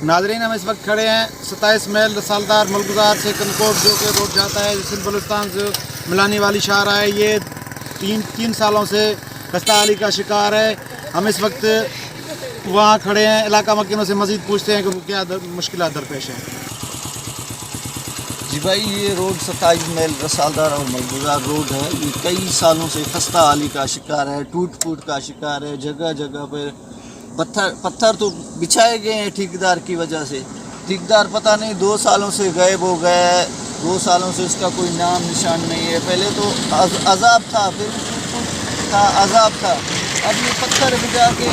नाज़रीन, हम इस वक्त खड़े हैं 27 मील रसालदार मलगुजार से कनकोट जो कि रोड जाता है सिंध बलूचिस्तान से मिलानी वाली शाहरा है। ये तीन सालों से खस्ता हाली का शिकार है। हम इस वक्त वहाँ खड़े हैं, इलाका मकीनों से मज़ीद पूछते हैं कि वो क्या मुश्किलात दरपेश हैं। जी भाई, ये रोड 27 मील रसालदार और मलगुजार रोड है। ये कई सालों से खस्ता हाली का शिकार है, टूट फूट का शिकार है। जगह जगह पर पत्थर तो बिछाए गए हैं ठेकेदार की वजह से। ठेकेदार पता नहीं 2 सालों से गायब हो गया है, 2 सालों से उसका कोई नाम निशान नहीं है। पहले तो अजाब था, फिर था अजाब था, अब ये पत्थर बिछा के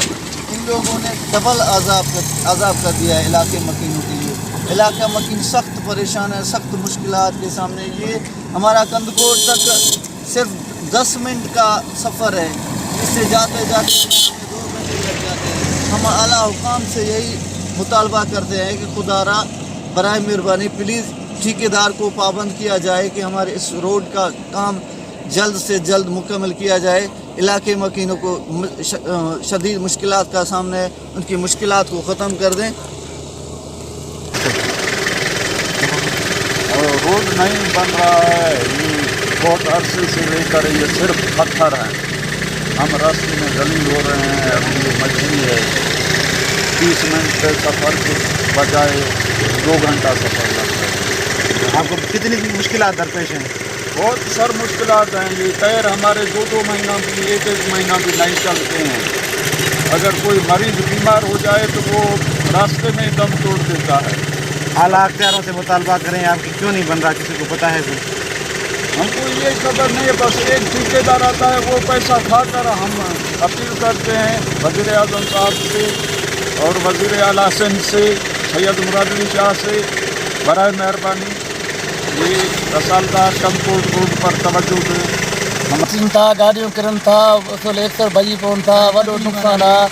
इन लोगों ने डबल अजाब कर दिया है इलाके मकीनों के लिए। इलाका मकीन सख्त परेशान है, सख्त मुश्किलात के सामने। ये हमारा कंदकोट तक सिर्फ 10 मिनट का सफ़र है, इससे जाते जाते 2 घंटे लग जाते हैं। हम आला हुकाम से यही मुतालबा करते हैं कि खुदारा बराए मेहरबानी प्लीज़ ठेकेदार को पाबंद किया जाए कि हमारे इस रोड का काम जल्द से जल्द मुकम्मल किया जाए। इलाके मकीनों को शदीद मुश्किलात का सामना है, उनकी मुश्किलात को ख़त्म कर दें। रोड नहीं बन रहा है, ये बहुत अरसे से लेकर ये सिर्फ पत्थर हैं। हम रास्ते में जलील हो रहे हैं। अभी ये मछली है, 30 मिनट के सफ़र के बजाय 2 घंटा सफ़र लगता है। आपको कितनी मुश्किलात दरपेश हैं? बहुत सर मुश्किलात हैं। ये टायर हमारे 2-2 महीना भी, 1-1 महीना भी नहीं चलते हैं। अगर कोई मरीज़ बीमार हो जाए तो वो रास्ते में दम तोड़ देता है। आला अख्तियारों से मुतालबा करें, आपकी क्यों नहीं बन रहा, किसी को पता है तो? हमको ये खबर नहीं है, बस एक ठेकेदार आता है, वो पैसा खाकर। हम अपील करते हैं वज़ीर आज़म साहब से और वज़ीर आला सिंध से सैयद मुराद अली शाह से, बराए मेहरबानी ये रसालदार कनकोट रोड पर तवज्जो दें। हम चिंता गाड़ियों किरन था, उसो एक्सर भॼी पवनि था, वॾो नुक़सानु आहे।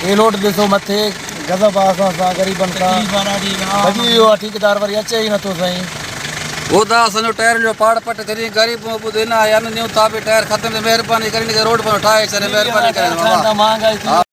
हे रोड ॾिसो मथे गज़ब आहे असां ग़रीबनि खां, भॼी वियो आहे। ठेकेदार वरी अचे ई नथो साईं। वो था असो टायर जो पाड़ पट तरी गरीब ॿुधे न या न्यू था बि टायर ख़त्म। महिरबानी करे रोड पर ठाहे छॾे, महिरबानी करे। महंगाई थी